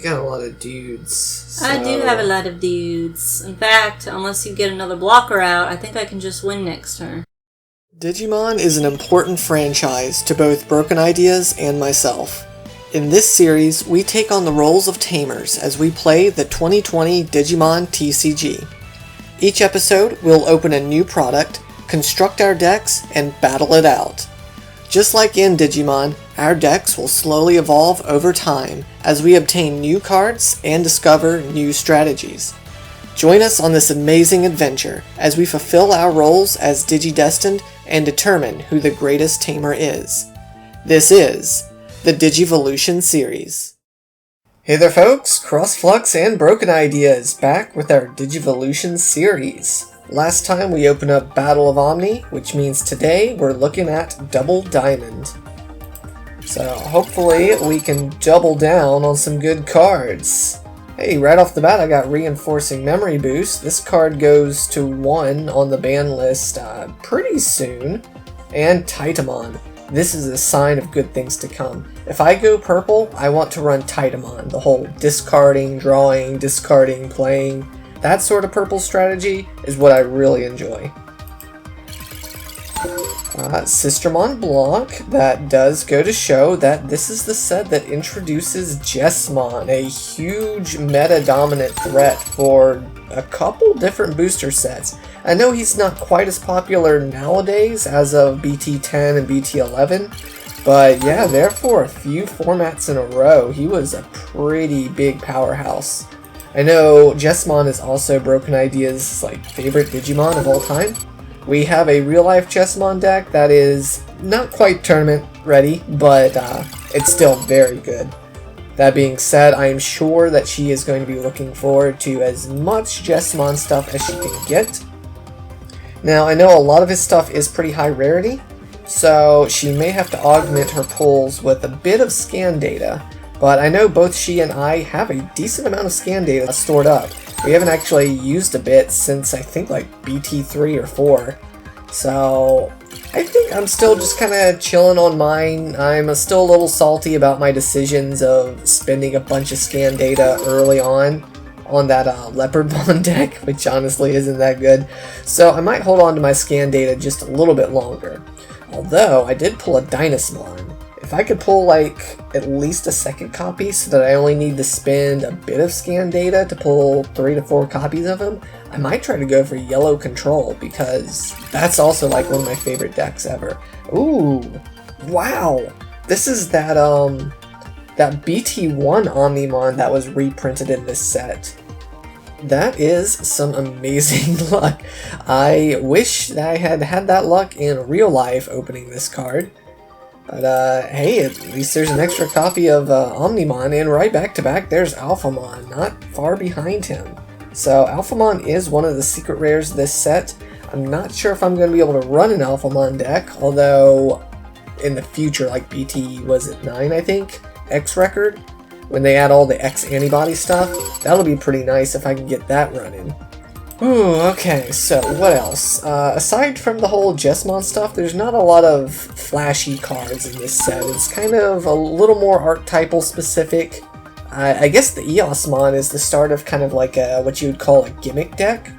got a lot of dudes. So... I do have a lot of dudes. In fact, unless you get another blocker out, I think I can just win next turn. Digimon is an important franchise to both BrokenIdeas and myself. In this series, we take on the roles of Tamers as we play the 2020 Digimon TCG. Each episode, we'll open a new product, construct our decks, and battle it out. Just like in Digimon, our decks will slowly evolve over time as we obtain new cards and discover new strategies. Join us on this amazing adventure as we fulfill our roles as Digidestined and determine who the greatest Tamer is. This is the Digivolution Series. Hey there folks, CrossFlux and BrokenIdeas back with our Digivolution Series. Last time we opened up Battle of Omni, which means today we're looking at Double Diamond. So hopefully we can double down on some good cards. Hey, right off the bat I got Reinforcing Memory Boost. This card goes to 1 on the ban list pretty soon. And Titamon. This is a sign of good things to come. If I go purple, I want to run Titamon. The whole discarding, drawing, discarding, playing. That sort of purple strategy is what I really enjoy. Sistermon Blanc, that does go to show that this is the set that introduces Jessmon, a huge meta-dominant threat for a couple different booster sets. I know he's not quite as popular nowadays as of BT10 and BT11, but yeah, there for a few formats in a row, he was a pretty big powerhouse. I know Jessmon is also BrokenIdeas' favorite Digimon of all time. We have a real-life Jessmon deck that is not quite tournament ready, but it's still very good. That being said, I am sure that she is going to be looking forward to as much Jessmon stuff as she can get. Now, I know a lot of his stuff is pretty high rarity, so she may have to augment her pulls with a bit of scan data. But I know both she and I have a decent amount of scan data stored up. We haven't actually used a bit since I think BT3 or 4. So I think I'm still just kind of chilling on mine. I'm still a little salty about my decisions of spending a bunch of scan data early on that Leopardmon deck, which honestly isn't that good. So I might hold on to my scan data just a little bit longer. Although I did pull a Dynasmon. If I could pull at least a second copy so that I only need to spend a bit of scan data to pull 3 to 4 copies of him, I might try to go for Yellow Control because that's also one of my favorite decks ever. Ooh, wow! This is that BT1 Omnimon that was reprinted in this set. That is some amazing luck. I wish that I had had that luck in real life opening this card. But hey, at least there's an extra copy of Omnimon, and right back to back there's Alphamon, not far behind him. So Alphamon is one of the secret rares this set. I'm not sure if I'm going to be able to run an Alphamon deck, although in the future, BT, was it 9 I think, X record, when they add all the X antibody stuff, that'll be pretty nice if I can get that running. Ooh, okay, so what else? Aside from the whole Jessmon stuff, there's not a lot of flashy cards in this set. It's kind of a little more archetypal specific. I guess the Eosmon is the start of kind of what you would call a gimmick deck.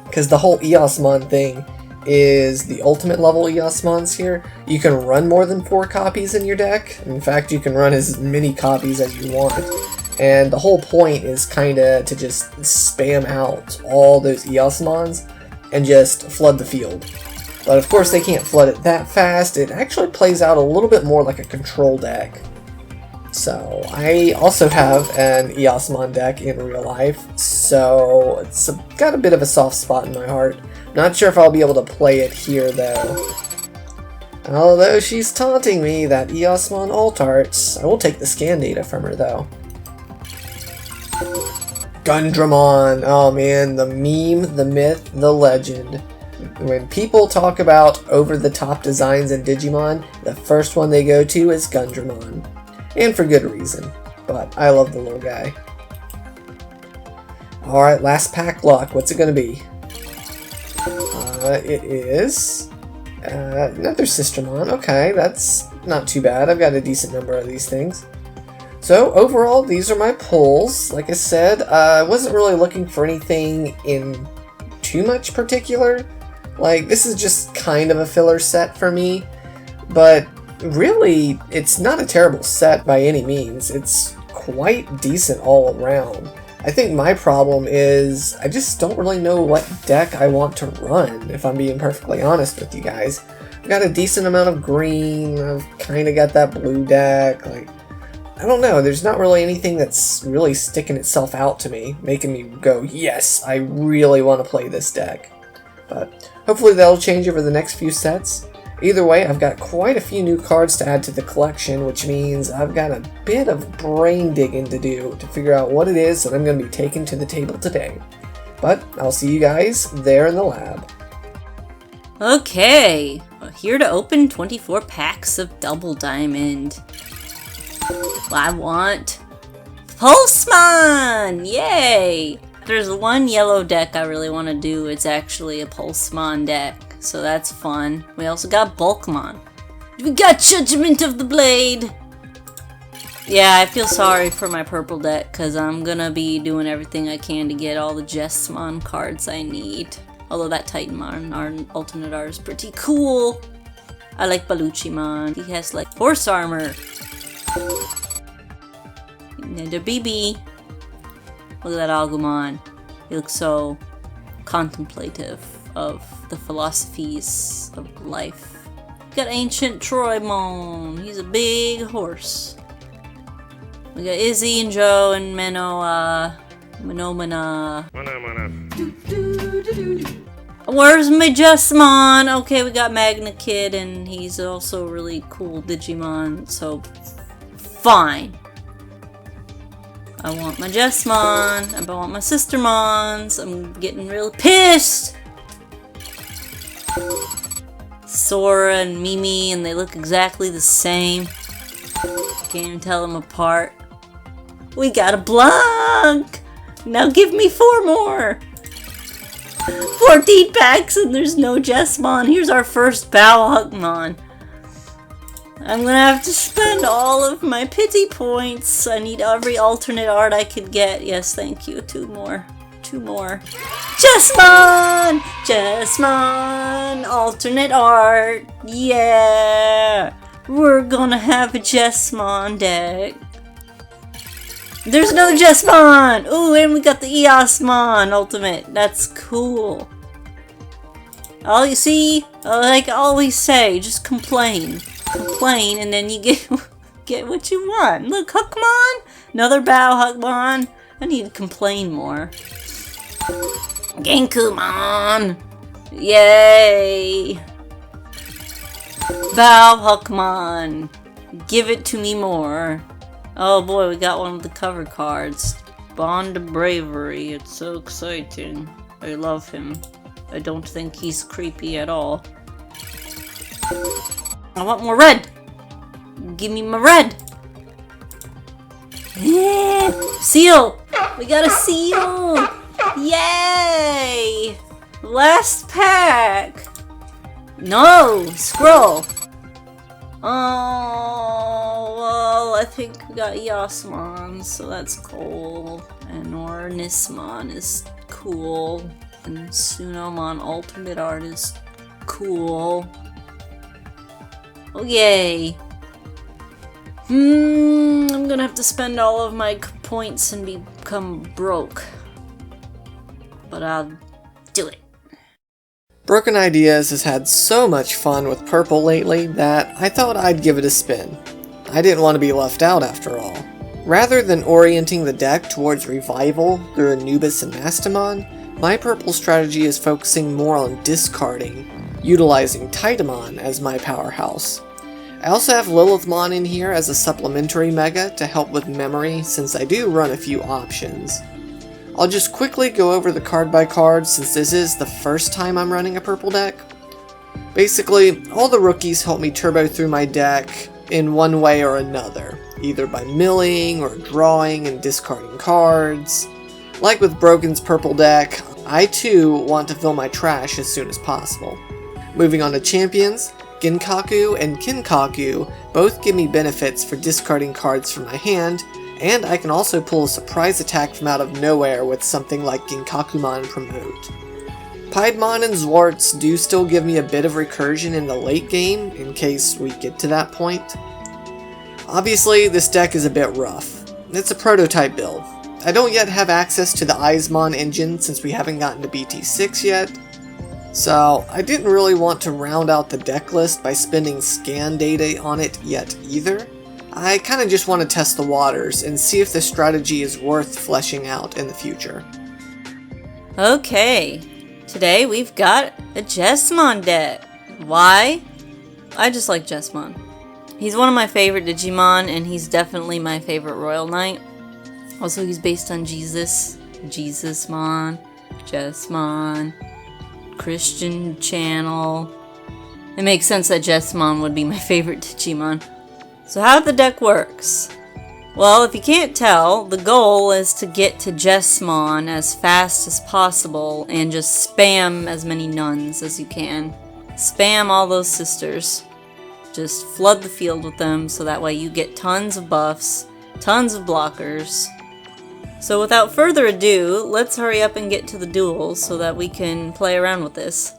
Because the whole Eosmon thing is the ultimate level Eosmons here. You can run more than 4 copies in your deck. In fact, you can run as many copies as you want. And the whole point is kinda to just spam out all those Eosmons and just flood the field. But of course they can't flood it that fast. It actually plays out a little bit more like a control deck. So I also have an Eosmon deck in real life, so it's got a bit of a soft spot in my heart. Not sure if I'll be able to play it here though. Although she's taunting me, that Eosmon Altarts. I will take the scan data from her though. Gundramon! Oh man, the meme, the myth, the legend. When people talk about over-the-top designs in Digimon, the first one they go to is Gundramon. And for good reason, but I love the little guy. Alright, last pack luck. What's it gonna be? It is another Sistermon. Okay, that's not too bad. I've got a decent number of these things. So overall, these are my pulls. Like I said, I wasn't really looking for anything in too much particular. Like, this is just kind of a filler set for me, but really, it's not a terrible set by any means. It's quite decent all around. I think my problem is I just don't really know what deck I want to run, if I'm being perfectly honest with you guys. I've got a decent amount of green, I've kind of got that blue deck, like, I don't know, there's not really anything that's really sticking itself out to me, making me go, yes, I really want to play this deck. But hopefully that'll change over the next few sets. Either way, I've got quite a few new cards to add to the collection, which means I've got a bit of brain digging to do to figure out what it is that I'm going to be taking to the table today. But I'll see you guys there in the lab. Okay, we're here to open 24 packs of Double Diamond. I want Pulsemon! Yay! There's one yellow deck I really want to do. It's actually a Pulsemon deck, so that's fun. We also got Bulkmon. We got Judgment of the Blade! Yeah, I feel sorry for my purple deck, because I'm gonna be doing everything I can to get all the Jessamon cards I need. Although that Titanmon, our alternate art, is pretty cool. I like Baluchimon. He has like horse armor. Another BB. Look at that Agumon. He looks so contemplative of the philosophies of life. We got Ancient Troymon. He's a big horse. We got Izzy and Joe and Menomana. Where's my Jessamon? Okay, we got Magna Kid, and he's also a really cool Digimon, so fine. I want my Jessamon. I want my Sistermons. I'm getting real pissed. Sora and Mimi, and they look exactly the same. Can't even tell them apart. We got a Blanc! Now give me 4 more! 14 packs and there's no Jessamon. Here's our first Agumon. I'm gonna have to spend all of my pity points. I need every alternate art I could get. Yes, thank you. 2 more. 2 more. Jessamon! Jessamon! Alternate art! Yeah! We're gonna have a Jessamon deck. There's another Jessamon! Ooh, and we got the Eosmon Ultimate. That's cool. All you see, like I always say, just complain. Complain, and then you get what you want. Look, Hookmon! Another Agumon. I need to complain more. Genkumon! Yay! Hookmon! Give it to me more. Oh boy, we got one of the cover cards. Bond of Bravery. It's so exciting. I love him. I don't think he's creepy at all. I want more red! Give me my red! Yeah! Seal! We got a seal! Yay! Last pack! No! Scroll! Oh, well, I think we got Eosmon, so that's cool. And Ornismon is cool. And Sunomon alternate art is cool. Oh, yay. I'm gonna have to spend all of my points and become broke. But I'll do it. BrokenIdeas has had so much fun with purple lately that I thought I'd give it a spin. I didn't want to be left out after all. Rather than orienting the deck towards revival through Anubis and Mastamon, my purple strategy is focusing more on discarding, utilizing Titamon as my powerhouse. I also have Lilithmon in here as a supplementary mega to help with memory since I do run a few options. I'll just quickly go over the card by card since this is the first time I'm running a purple deck. Basically, all the rookies help me turbo through my deck in one way or another, either by milling or drawing and discarding cards. Like with Broken's purple deck, I too want to fill my trash as soon as possible. Moving on to champions, Ginkaku and Kinkaku both give me benefits for discarding cards from my hand, and I can also pull a surprise attack from out of nowhere with something like Ginkakumon Promote. Piedmon and Zwarts do still give me a bit of recursion in the late game, in case we get to that point. Obviously, this deck is a bit rough. It's a prototype build. I don't yet have access to the Agumon engine since we haven't gotten to BT6 yet, so I didn't really want to round out the deck list by spending scan data on it yet either. I kinda just want to test the waters and see if the strategy is worth fleshing out in the future. Okay, today we've got a Jessamon deck. Why? I just like Jessamon. He's one of my favorite Digimon, and he's definitely my favorite Royal Knight. Also, he's based on Jesus. Jesusmon, Jessamon, Christian channel. It makes sense that Jessamon would be my favorite Digimon. So how the deck works? Well, if you can't tell, the goal is to get to Jessamon as fast as possible and just spam as many nuns as you can. Spam all those sisters. Just flood the field with them so that way you get tons of buffs, tons of blockers. So without further ado, let's hurry up and get to the duels so that we can play around with this.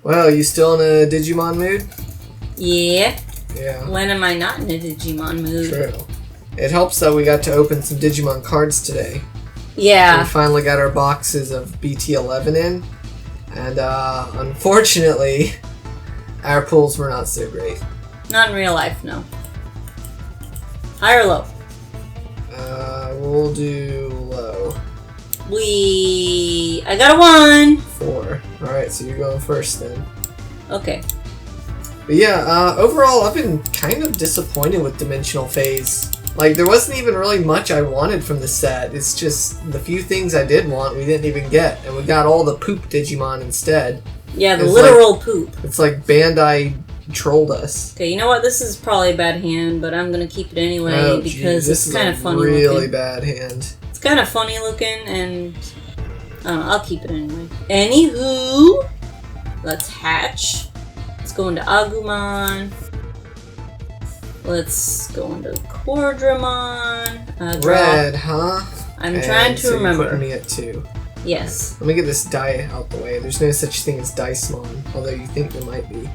Well, you still in a Digimon mood? Yeah. Yeah. When am I not in a Digimon mood? True. It helps that we got to open some Digimon cards today. Yeah. We finally got our boxes of BT11 in, and unfortunately, our pulls were not so great. Not in real life, no. High or low? We'll do low. I got a 1! 4. Alright, so you're going first then. Okay. But yeah, overall, I've been kind of disappointed with Dimensional Phase. Like, there wasn't even really much I wanted from the set. It's just the few things I did want we didn't even get, and we got all the poop Digimon instead. Yeah, the literal poop. It's like Bandai trolled us. Okay, you know what? This is probably a bad hand, but I'm gonna keep it anyway because it's kind of funny looking. This is a really bad hand. It's kind of funny looking, and I don't know, I'll keep it anyway. Anywho, let's hatch. Let's go into Agumon. Let's go into Quadramon. Red, huh? I'm trying to remember. You're putting me at 2. Yes. Let me get this die out the way. There's no such thing as Dicemon, although you think there might be.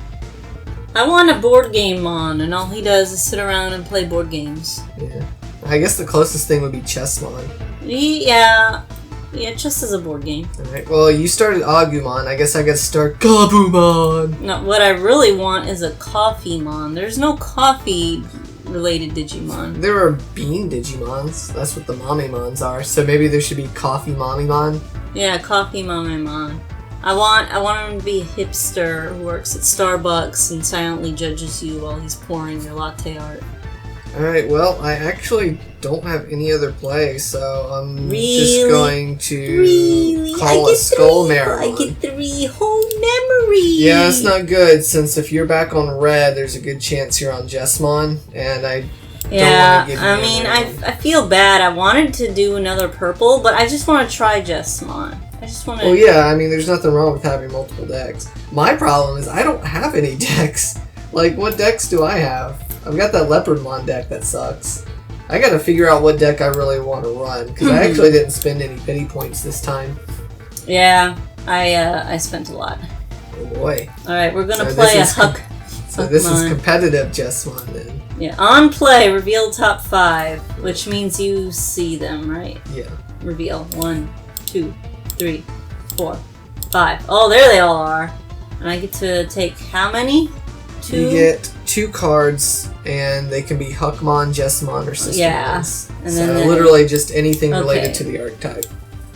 I want a board game Mon, and all he does is sit around and play board games. Yeah. I guess the closest thing would be Chessmon. Yeah. Yeah, chess is a board game. Alright, well, you started Agumon. I guess I gotta start Gabumon. No, what I really want is a coffee Mon. There's no coffee-related Digimon. There are bean Digimons. That's what the Mamemons are. So maybe there should be Coffee Mamemon. Yeah, coffee Mamemon. I want him to be a hipster who works at Starbucks and silently judges you while he's pouring your latte art. Alright, well, I actually don't have any other play, so I'm just going to call a Skull Marathon. I get 3 whole memories! Yeah, it's not good, since if you're back on red, there's a good chance you're on Jessamon, and I don't want to give you I mean, I feel bad. I wanted to do another purple, but I just want to try Jessamon. I just want to... Well, yeah, I mean, there's nothing wrong with having multiple decks. My problem is I don't have any decks. Like, what decks do I have? I've got that Leopardmon deck that sucks. I gotta figure out what deck I really want to run, because I actually didn't spend any pity points this time. Yeah, I spent a lot. Oh boy. Alright, we're gonna play a Huck. So this is competitive Jessamon then. Yeah, on play, reveal top 5, which means you see them, right? Yeah. Reveal. 1, 2, 3, 4, 5. Oh, there they all are. And I get to take how many? 2? You get 2 cards, and they can be Huckmon, Jessamon, or Sistermons. Yeah. And so then literally just anything related to the archetype.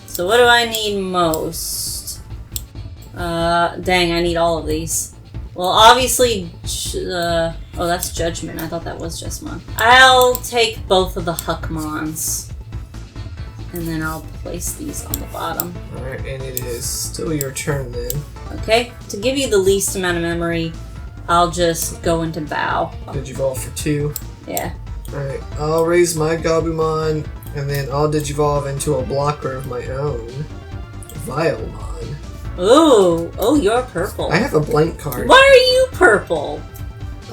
So what do I need most? Dang, I need all of these. Well, obviously, oh, that's Judgment. I thought that was Jessamon. I'll take both of the Huckmons. And then I'll place these on the bottom. Alright, and it is still your turn then. Okay, to give you the least amount of memory, I'll just go into Bow. Digivolve for 2. Yeah. Alright, I'll raise my Gabumon And then I'll Digivolve into a blocker of my own. Vilemon. Ooh. Oh, you're purple. I have a blank card. Why are you purple?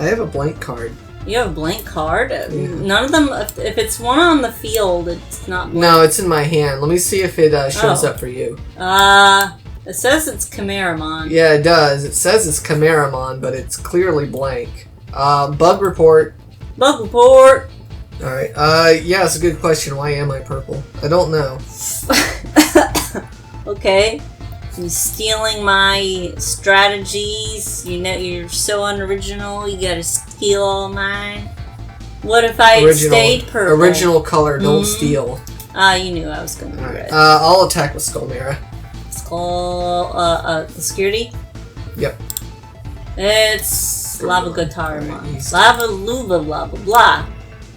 I have a blank card. You have a blank card? Yeah. None of them, if it's one on the field, it's not blank. No, it's in my hand. Let me see if it shows up for you. It says it's Chimeramon. Yeah, it does. It says it's Chimeramon, but it's clearly blank. Bug report. Bug report. Alright, yeah, it's a good question. Why am I purple? I don't know. Okay. You stealing my strategies. You know, you're so unoriginal. You gotta steal all mine. What if I had stayed purple? Original color, don't steal. You knew I was gonna be red. I'll attack with Skullmera. The security? Yep. It's Lava Guitarmon. Right, Lava Luva blah blah blah.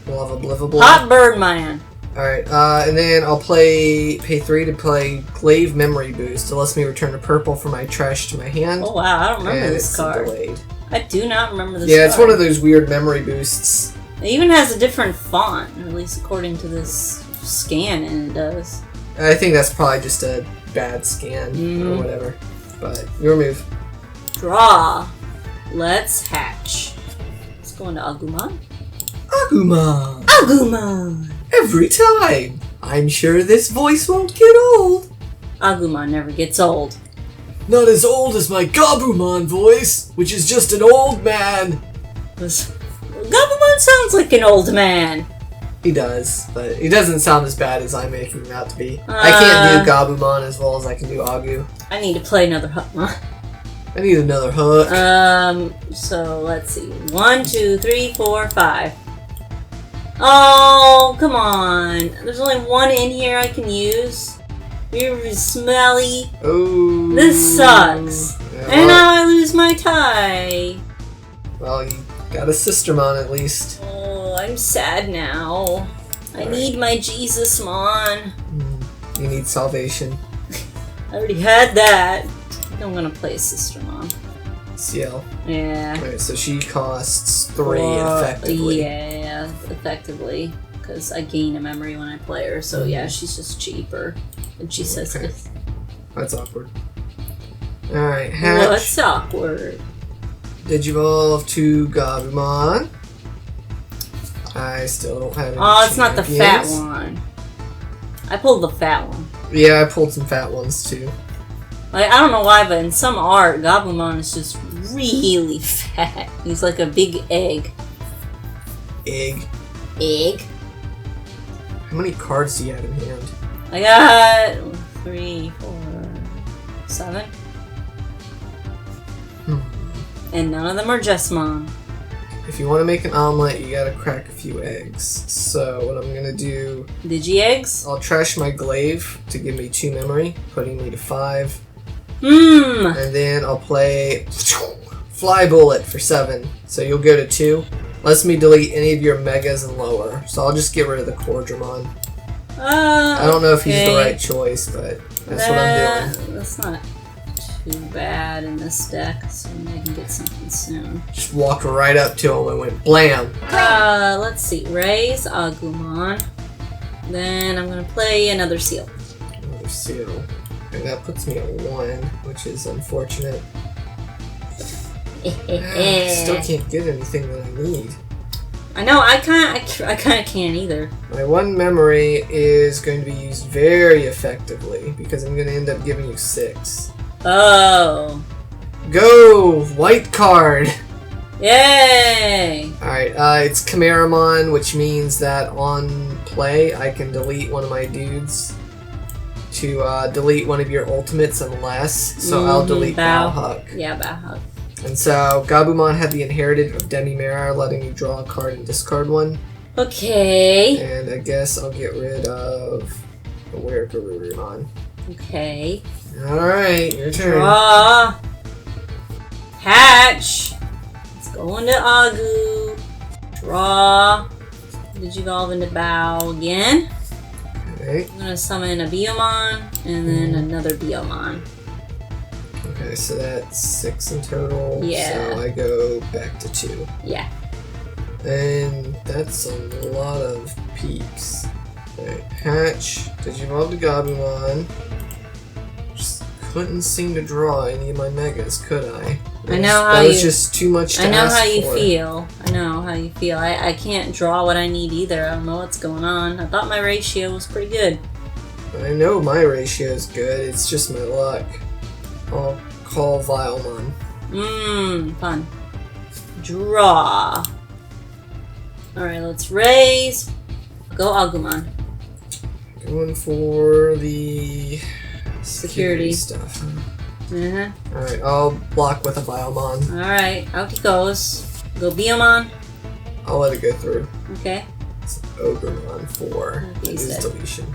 Lava Bliva blah. Hot Birdman. Alright, and then I'll pay 3 to play Glaive Memory Boost. It lets me return a purple from my trash to my hand. Oh wow, I don't remember and this it's card. Delayed. I do not remember this Yeah, card. it's one of those weird memory boosts. It even has a different font, at least according to this scan, and it does. I think that's probably just a bad scan or whatever. But your move. Draw. Let's hatch. Let's go into Agumon. Agumon! Agumon! Every time! I'm sure this voice won't get old. Agumon never gets old. Not as old as my Gabumon voice, which is just an old man. Gabumon sounds like an old man. He does, but he doesn't sound as bad as I'm making him out to be. I can't do Gabumon as well as I can do Agu. I need to play another Hookmon. I need another hook. So let's see. 1, 2, 3, 4, 5. Oh, come on. There's only one in here I can use. You're smelly. Oh. This sucks. Yeah, And now I lose my tie. Well, you got a Sistermon at least. Oh, I'm sad now. I need my Jesusmon. You need salvation. I already had that. I think I'm gonna play a Sistermon. CL. Yeah. Alright, so she costs 3 effectively. Yeah, effectively. Because I gain a memory when I play her, so yeah, she's just cheaper. And she says this. That's awkward. Alright, hatch. What's awkward? Digivolve to Gabumon. I still don't have any Oh, it's not the fat champions. one. I pulled the fat one. Yeah, I pulled some fat ones too. Like, I don't know why, but in some art, Gabumon is just really fat. He's like a big egg. Egg. Egg? How many cards do you have in hand? I got 3, 4, 7. And none of them are Jesmon. If you want to make an omelet, you gotta crack a few eggs. So what I'm gonna do... Digi-eggs? I'll trash my Glaive to give me 2 memory, putting me to 5. And then I'll play Fly Bullet for 7. So you'll go to 2. Lets me delete any of your Megas and lower. So I'll just get rid of the Cordramon. I don't know if he's the right choice, but that's what I'm doing. That's not too bad in this deck, so I can get something soon. Just walked right up to him and went blam! Let's see. Raise Agumon. Then I'm gonna play another seal. Another seal. And that puts me at 1, which is unfortunate. Still can't get anything that I need. I know, I kind of can't either. My 1 memory is going to be used very effectively because I'm going to end up giving you 6. Oh. Go! White card! Yay! Alright, it's Chimeramon, which means that on play I can delete one of my dudes to delete one of your ultimates unless, so I'll delete Bowhuck. Yeah, Bowhuck. And so Gabumon had the inherited of Demimera, letting you draw a card and discard one. Okay. And I guess I'll get rid of the Weregarurumon. Okay. Alright, your turn. Draw. Hatch. Let's go into Agu. Draw. Digivolve into Bow again. Okay. I'm gonna summon a Biomon and then another Biomon. Okay, so that's 6 in total. Yeah. So I go back to 2. Yeah. And that's a lot of peeps. Alright, hatch, Digivolve the Gabumon. Just couldn't seem to draw any of my megas, could I? I know how that was just too much to ask for. I know how you feel. I know how you feel. I can't draw what I need either. I don't know what's going on. I thought my ratio was pretty good. I know my ratio is good. It's just my luck. I'll call Vilemon. Fun. Draw. Alright, let's raise. Go Agumon. Going for the Security stuff. Uh-huh. Alright, I'll block with a Vilemon. Alright, out he goes. Go Biomon. I'll let it go through. Okay. It's Ogremon 4. That is deletion.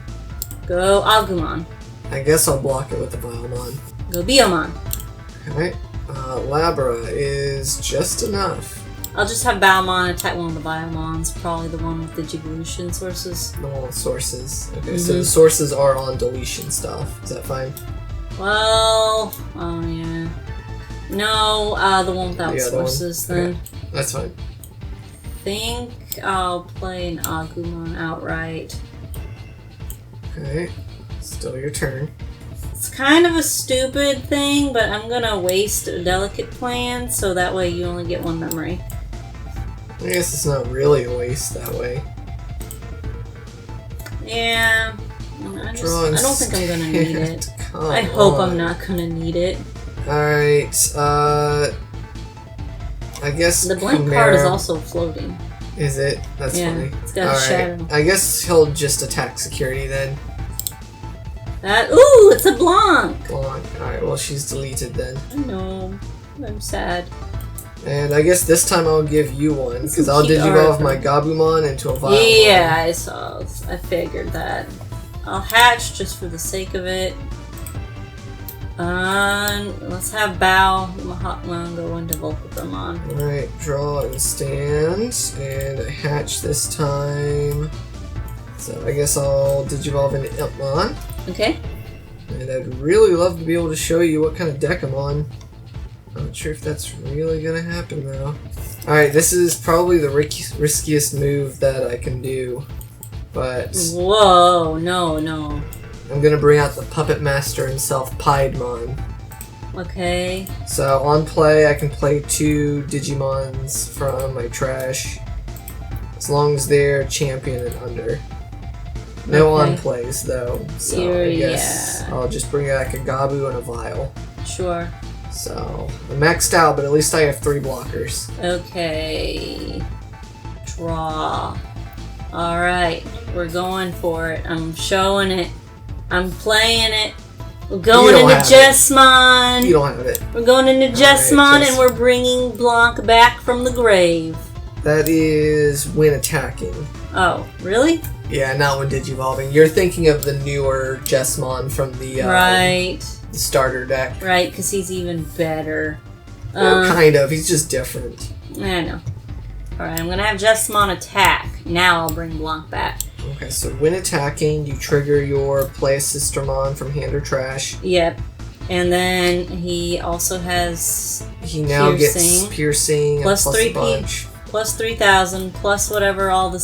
Go Agumon. I guess I'll block it with the Vilemon. Go Biomon. Alright. Labra is just enough. I'll just have Balmon attack one of the Biomons, probably the one with the Digivolution sources. The one with sources. Okay, so the sources are on deletion stuff. Is that fine? Well, oh yeah. No, the one without sources then. Okay. That's fine. I think I'll play an Agumon outright. Okay, still your turn. It's kind of a stupid thing, but I'm gonna waste a delicate plan so that way you only get one memory. I guess it's not really a waste that way. Yeah, I don't think I'm gonna need it. I hope I'm not gonna need it. Alright, I guess the blank card is also floating. Is it? That's funny. It's got a shadow. I guess he'll just attack security then. Ooh, it's a Blanc! Alright, well she's deleted then. I know. I'm sad. And I guess this time I'll give you one, because I'll Digivolve my Gabumon into a Vilemon. Yeah, I saw. I figured that. I'll hatch just for the sake of it. Let's have Bow Mahatma go into Volcatramon. Alright, draw and stand. And I hatch this time. So I guess I'll Digivolve into Impmon. Okay. And I'd really love to be able to show you what kind of deck I'm on. Not sure if that's really gonna happen though. Alright, this is probably the riskiest move that I can do. But... Whoa, no. I'm gonna bring out the Puppet Master himself, Piedmon. Okay. So on play, I can play 2 Digimons from my trash. As long as they're champion and under. No on plays though, so I guess I'll just bring back a Gabu and a Vial. Sure. So, I'm maxed out, but at least I have 3 blockers. Okay. Draw. Alright, we're going for it. I'm showing it. I'm playing it. We're going into Jessamon. You don't have it. We're going into Jessamon and we're bringing Blanc back from the grave. That is when attacking. Oh, really? Yeah, not when Digivolving. You're thinking of the newer Jessamon from the starter deck. Right, because he's even better. Well, kind of. He's just different. I know. Alright, I'm going to have Jessamon attack. Now I'll bring Blanc back. Okay, so when attacking, you trigger your Play a Sistermon from hand or trash. Yep. And then he also has He now gets Piercing plus plus 3 a bunch. Plus 3,000, plus whatever all the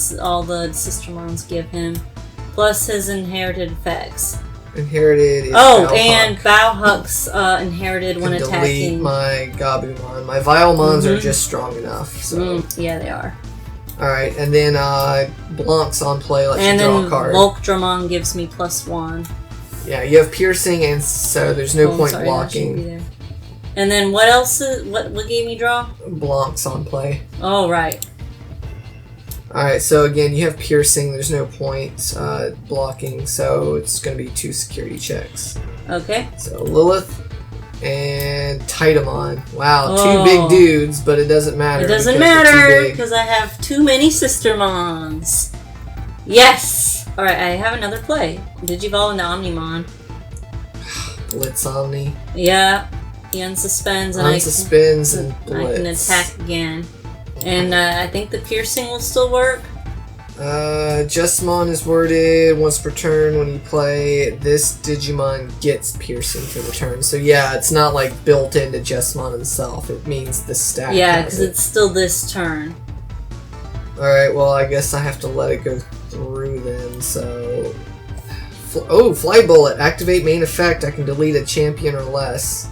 Sistermons give him, plus his inherited effects. Inherited is and Bauhuck's inherited when attacking. Delete my Gabumon. My Vilemons are just strong enough. So. Yeah, they are. Alright, and then Blanc's on play, lets you draw a card. And then Volcatramon gives me +1. Yeah, you have Piercing, and so there's no point blocking. And then what else? What gave me draw? Blanc's on play. Oh, right. Alright, so again, you have Piercing, there's no point blocking, so it's going to be 2 security checks. Okay. So Lilith and Titamon. Wow, 2 big dudes, but it doesn't matter. It doesn't matter, because I have too many Sistermons. Yes! Alright, I have another play. Digivolve into Omnimon. Blitz Omni. Yeah. He unsuspends and and Blitz. I can attack again. And I think the Piercing will still work. Jessamon is worded once per turn when you play. This Digimon gets Piercing for the turn. So yeah, it's not like built into Jessamon himself. It means the stack. Yeah, because it's still this turn. Alright, well I guess I have to let it go through then, so... Oh, Fly Bullet. Activate main effect. I can delete a champion or less.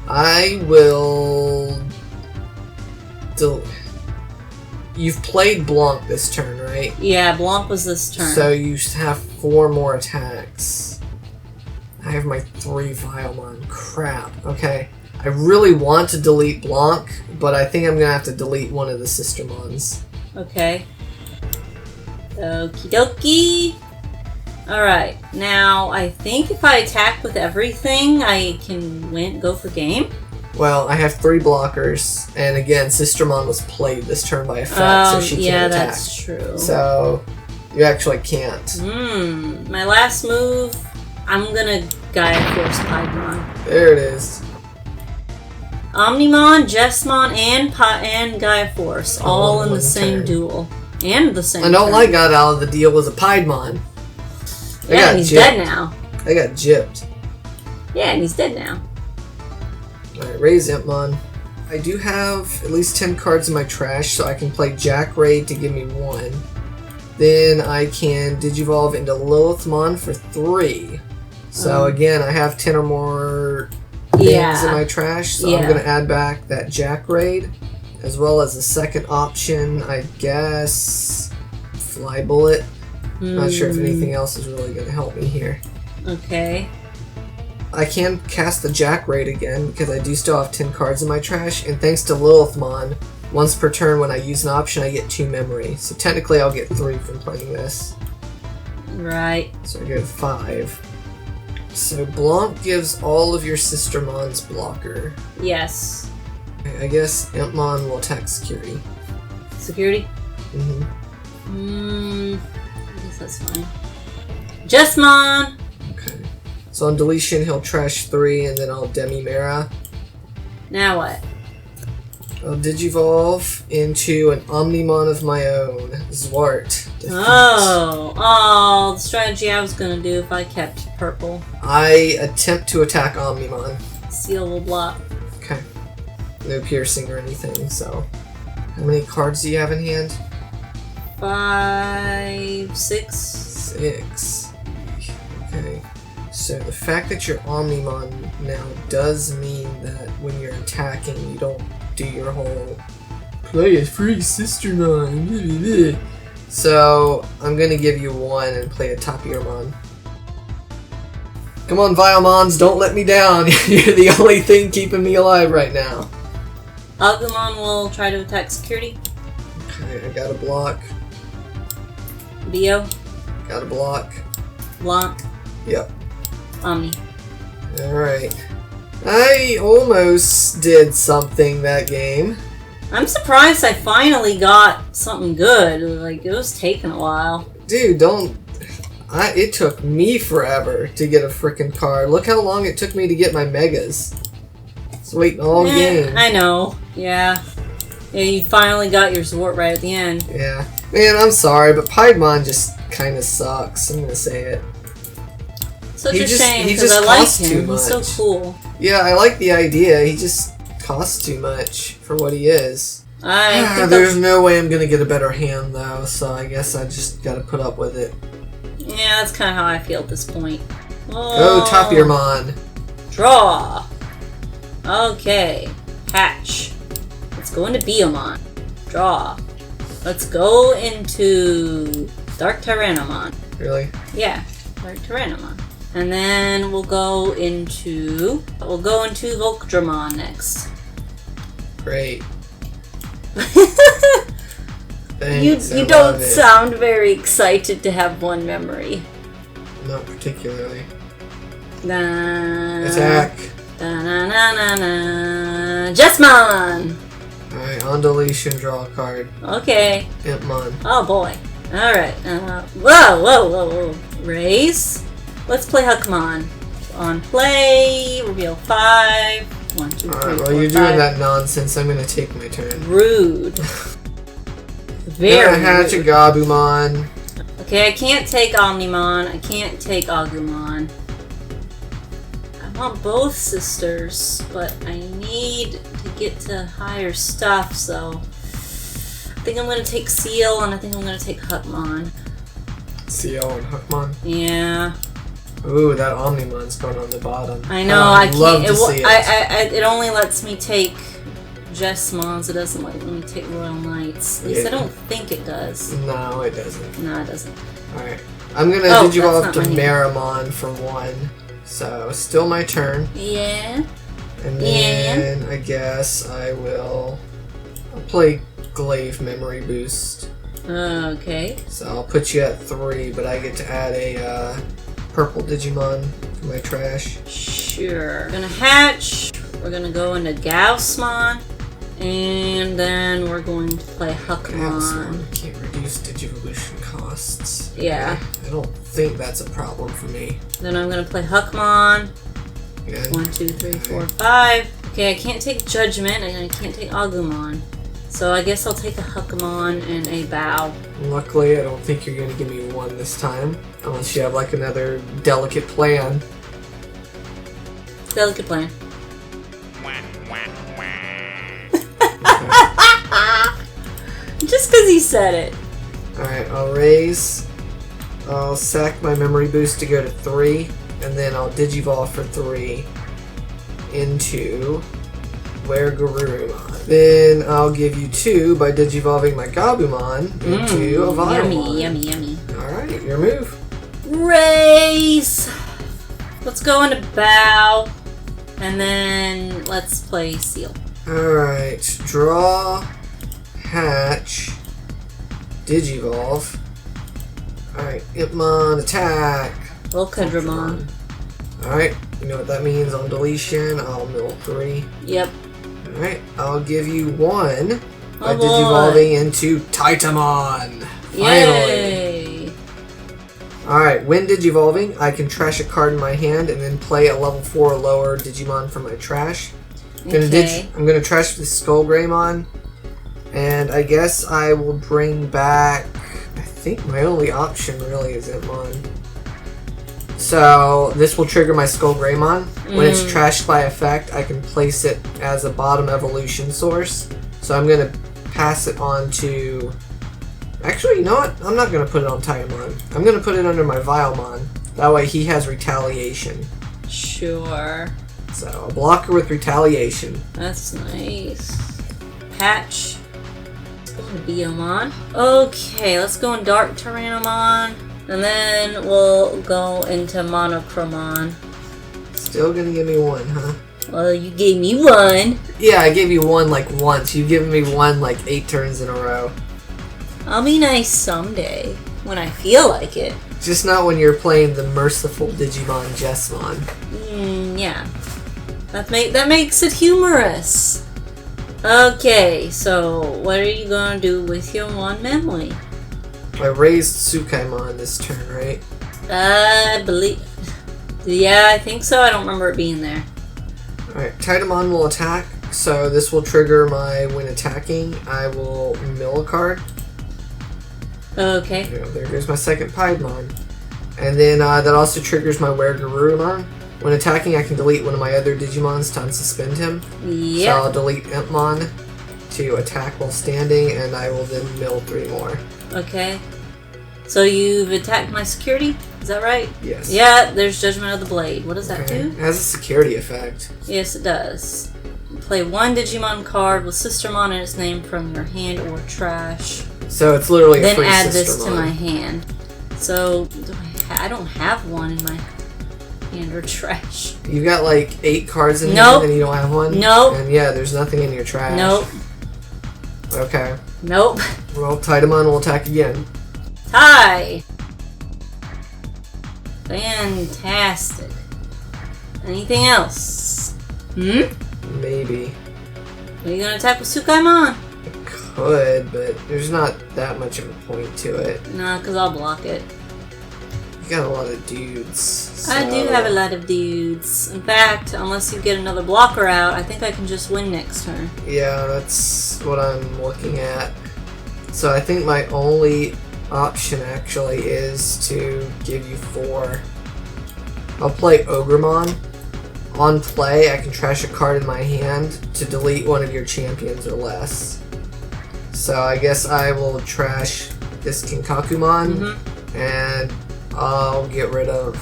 I will... You've played Blanc this turn, right? Yeah, Blanc was this turn. So you have 4 more attacks. I have my 3 Vilemon. Crap. Okay. I really want to delete Blanc, but I think I'm going to have to delete one of the Sistermons. Okay. Okie dokie. Alright, now I think if I attack with everything, I can go for game. Well, I have 3 blockers, and again, Sistermon was played this turn by effect, so she can't attack. Yeah, that's true. So, you actually can't. My last move, I'm gonna Gaia Force Piedmon. There it is. Omnimon, Jessmon, and Gaia Force, all in the same duel. And the same And all turn. I got out of the deal was a Piedmon. Yeah, and he's dead now. I got gypped. Yeah, and he's dead now. Alright, raise Impmon. I do have at least 10 cards in my trash, so I can play Jack Raid to give me 1. Then I can Digivolve into Lilithmon for 3. So again, I have 10 or more things in my trash, so I'm going to add back that Jack Raid, as well as the second option, I guess, Fly Bullet. Not sure if anything else is really going to help me here. Okay. I can cast the Jack Raid again because I do still have 10 cards in my trash, and thanks to Lilithmon, once per turn when I use an option I get 2 memory. So technically I'll get 3 from playing this. Right. So I get 5. So Blanc gives all of your Sistermons blocker. Yes. I guess Impmon will attack security. Security? Mm-hmm. I guess that's fine. Jessmon! Okay. So on deletion, he'll trash 3, and then I'll Demi-Mera. Now what? I'll Digivolve into an Omnimon of my own. Zwart. Defeat. Oh, the strategy I was gonna do if I kept purple. I attempt to attack Omnimon. Seal will block. Okay. No piercing or anything, so... How many cards do you have in hand? 5, 6. 6. Okay. So the fact that you're Omnimon now does mean that when you're attacking, you don't do your whole play a free Sistermon. So I'm gonna give you 1 and play a Tapirmon. Come on, Vilemons, don't let me down. You're the only thing keeping me alive right now. Agumon will try to attack security. Okay, I got a block. Bio. Got a block. Blanc. Yep. Omni. Alright. I almost did something that game. I'm surprised I finally got something good. Like, it was taking a while. Dude, it took me forever to get a frickin' card. Look how long it took me to get my Megas. It's waiting all game. I know. Yeah. Yeah, you finally got your Zwart right at the end. Yeah. Man, I'm sorry, but Piedmon just kinda sucks. I'm gonna say it. Such a shame, because I like him. He's so cool. Yeah, I like the idea. He just costs too much for what he is. There's no way I'm gonna get a better hand, though, so I guess I just gotta put up with it. Yeah, that's kind of how I feel at this point. Oh, Tapirmon. Draw. Okay. Hatch. Let's go into Biomon. Draw. Let's go into Dark Tyrannomon. Really? Yeah, Dark Tyrannomon. And then we'll go into Volcdramon next. Great. You don't sound very excited to have 1 memory. Not particularly. Attack. Attack. Jessmon! Alright, on deletion, draw a card. Okay. Impmon. Oh boy. Alright. Whoa. Raise. Let's play Agumon. On play, reveal 5. 1, 2, 3, Alright, 4, while you're 5. doing that nonsense, I'm gonna take my turn. Rude. Very rude. Hatch a Gabumon. Okay, I can't take Omnimon. I can't take Agumon. I want both sisters, but I need to get to higher stuff, so I think I'm gonna take Seal, and I think I'm gonna take Hutmon. Cimo and Hookmon. Yeah. Ooh, that Omnimon's going on the bottom. I know. I can't. Love to see it. It only lets me take Jessmons. It doesn't let me take Royal Knights. At least I don't think it does. No, it doesn't. No, it doesn't. Alright. I'm gonna Digivolve to Marimon for 1. So, still my turn. Yeah. And then I guess I'll play Glaive Memory Boost. Okay. So I'll put you at 3, but I get to add a purple Digimon to my trash. Sure. We're gonna hatch. We're gonna go into Gaussmon. And then we're going to play Huckmon. Can't reduce Digivolution costs. Yeah. I don't think that's a problem for me. Then I'm gonna play Huckmon. Good. 1, 2, 3, 4, 5. Okay, I can't take Judgment and I can't take Agumon. So I guess I'll take a Huckmon and a Bow. Luckily, I don't think you're gonna give me 1 this time. Unless you have like another delicate plan. Delicate plan. Just because he said it. Alright, I'll raise. I'll sack my memory boost to go to 3. And then I'll Digivolve for 3 into Garurumon. Then I'll give you 2 by Digivolving my Gabumon into a Vilemon. Yummy. Alright, your move. Raise! Let's go into Bow. And then let's play Seal. Alright, draw, hatch, Digivolve. Alright, Ipmon, attack. Volcadramon. Alright, you know what that means on deletion. I'll mill 3. Yep. Alright, I'll give you 1 by boy. Digivolving into Titamon. Finally. Yay! Alright, when Digivolving, I can trash a card in my hand and then play a level 4 or lower Digimon from my trash. I'm gonna trash the Skullgreymon, and I guess I will bring back. I think my only option really is Itmon. So this will trigger my Skullgreymon. When it's trashed by effect, I can place it as a bottom evolution source. So I'm gonna pass it on to. Actually, you know what? I'm not gonna put it on Titamon. I'm gonna put it under my Vilemon. That way he has retaliation. Sure. So, a blocker with retaliation. That's nice. Patch. Let's go into Biomon. Okay, let's go in Dark Tyrannomon. And then we'll go into Monochromon. Still gonna give me 1, huh? Well, you gave me 1. Yeah, I gave you 1 like once. You've given me 1 like 8 turns in a row. I'll be nice someday. When I feel like it. Just not when you're playing the merciful Digimon Jessmon. Yeah. That makes it humorous. Okay, so what are you gonna do with your 1 memory? I raised Tsukaimon this turn, right? I believe... Yeah, I think so. I don't remember it being there. Alright, Titamon will attack, so this will trigger my when attacking. I will mill a card. Okay. There goes my second Piedmon. And then that also triggers my Garurumon. When attacking, I can delete one of my other Digimons to unsuspend him. Yeah. So I'll delete Impmon to attack while standing, and I will then mill 3 more. Okay. So you've attacked my security? Is that right? Yes. Yeah, there's Judgment of the Blade. What does that do? It has a security effect. Yes, it does. Play 1 Digimon card with Sistermon in its name from your hand or trash. So it's literally a free Then add Sistermon. this to my hand. So I don't have 1 in my hand or trash. You've got like 8 cards in hand and you don't have 1? Nope. And yeah, there's nothing in your trash. Nope. Okay. Nope. Well, Titamon will attack again. Tie! Fantastic. Anything else? Maybe. Are you gonna attack with Tsukaimon? Could, but there's not that much of a point to it. Nah, because I'll block it. You got a lot of dudes. So... I do have a lot of dudes. In fact, unless you get another blocker out, I think I can just win next turn. Yeah, that's what I'm looking at. So I think my only option actually is to give you 4. I'll play Ogremon. On play, I can trash a card in my hand to delete one of your champions or less. So I guess I will trash this Kinkakumon And I'll get rid of...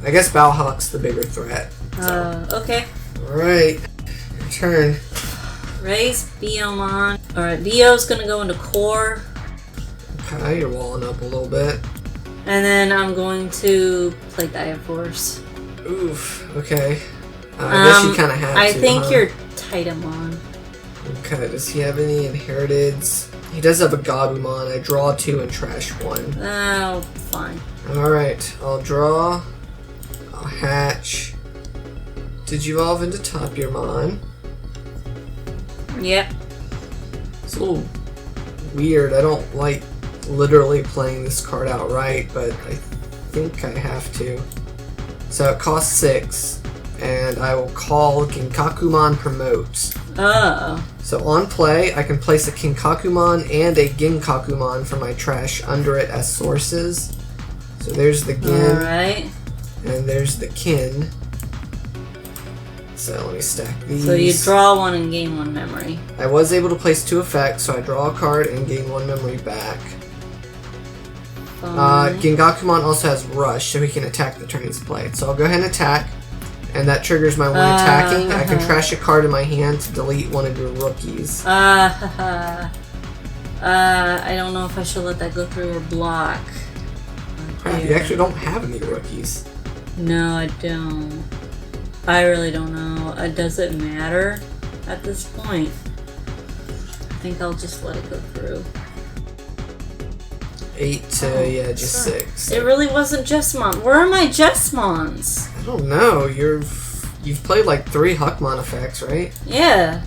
I guess Balhawk's the bigger threat. So. Okay. Alright. Your turn. Raise Biomon. Alright, Bio's gonna go into core. Okay, you're walling up a little bit. And then I'm going to play Diaforce. Oof, okay. I guess you kind of have to, I think you're Titamon. Okay, does he have any inheriteds? He does have a Agumon. I draw 2 and trash 1. Oh, fine. Alright, I'll draw. I'll hatch. Digivolve into Tapirmon. Yep. It's a little weird. I don't like literally playing this card outright, but I think I have to. So it costs 6, and I will call Ginkakumon Promote. Oh. So on play, I can place a Kinkakumon and a Ginkakumon from my trash under it as sources. So there's the Gin, Alright. and there's the Kin. So let me stack these. So you draw 1 and gain 1 memory. I was able to place 2 effects, so I draw a card and gain 1 memory back. Gingakumon also has Rush, so he can attack the turn he's played. So I'll go ahead and attack, and that triggers my 1 attacking. I can trash a card in my hand to delete 1 of your rookies. I don't know if I should let that go through or block. Crap, you actually don't have any rookies. No, I don't. I really don't know. Does it matter at this point? I think I'll just let it go through. 8 to, yeah, just 6. It really wasn't Jessamon. Where are my Jessamons? I don't know. You've played like 3 Huckmon effects, right? Yeah.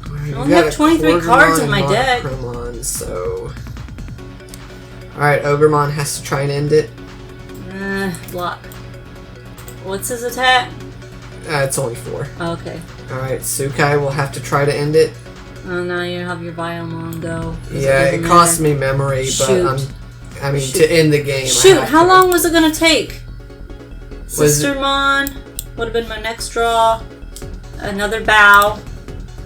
I only have 23 cards in my deck. Monochromon, so... Alright, Ogremon has to try and end it. Block. What's his attack? It's only 4. Okay. Alright, Sukai will have to try to end it. Oh, now you have your Biomon go. Yeah, it costs me memory, but to end the game. Shoot, how long was it gonna take? Sistermon would have been my next draw. Another Bow.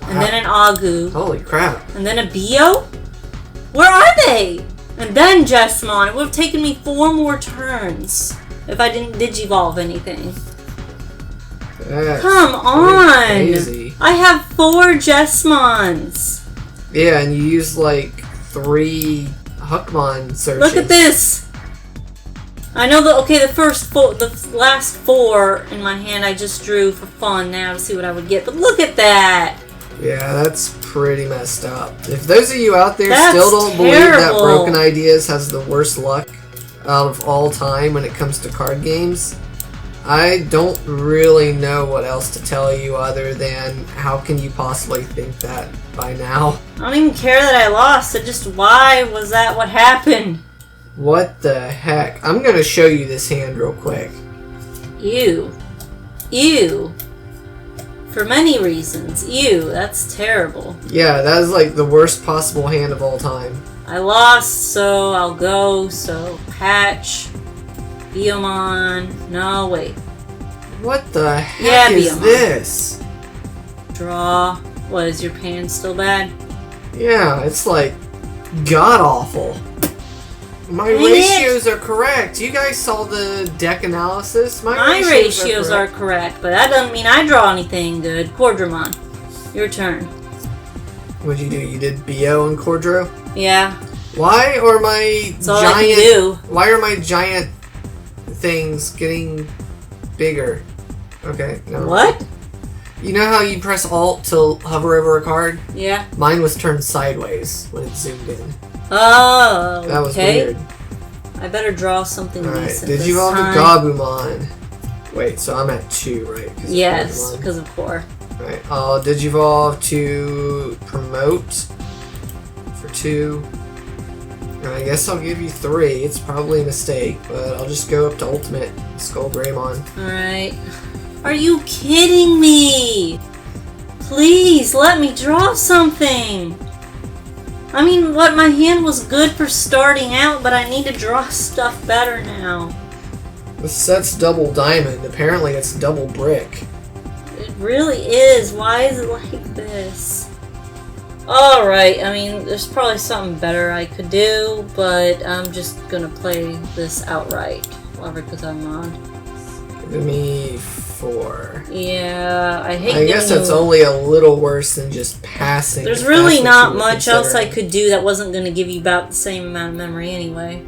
And then an Agu. Holy crap. And then a Bio? Where are they? And then Jessamon. It would have taken me 4 more turns if I didn't Digivolve anything. That's Come on! Crazy. I have 4 Jessamons. Yeah, and you use like 3 Huckmon searches. Look at this! I know the last 4 in my hand I just drew for fun now to see what I would get, but look at that! Yeah, that's pretty messed up. If those of you out there That's still don't believe that terrible. BrokenIdeas has the worst luck out of all time when it comes to card games, I don't really know what else to tell you other than how can you possibly think that by now? I don't even care that I lost, it just why was that what happened? What the heck? I'm gonna show you this hand real quick. Ew. Ew. For many reasons. Ew, that's terrible. Yeah, that is like the worst possible hand of all time. I lost, so I'll go, so patch. Biomon. No, wait. What the heck is Biomon. this? Draw. What, is your pan still bad? Yeah, it's like god-awful. My Dang ratios are correct. You guys saw the deck analysis. My ratios are correct, but that doesn't mean I draw anything good. Cordramon, your turn. What'd you do? You did BO and Cordro? Yeah. Why are my That's all I can do. Why are my giant things getting bigger? Okay, no. What? You know how you press Alt to hover over a card? Yeah. Mine was turned sideways when it zoomed in. Oh, That was okay. weird. I better draw something Alright, decent did this you all do time. Gabumon? Wait, so I'm at 2, right? Yes, because of core. Alright, I'll Digivolve to Promote for 2. And I guess I'll give you 3. It's probably a mistake, but I'll just go up to Ultimate Skull Greymon. Alright. Are you kidding me? Please, let me draw something! I mean, my hand was good for starting out, but I need to draw stuff better now. This set's double diamond. Apparently it's double brick. It really is. Why is it like this? Alright, I mean, there's probably something better I could do, but I'm just gonna play this outright. Because I'm on. Give me 4. Yeah, I hate I guess that's only a little worse than just passing. There's really not much else I could do that wasn't going to give you about the same amount of memory anyway.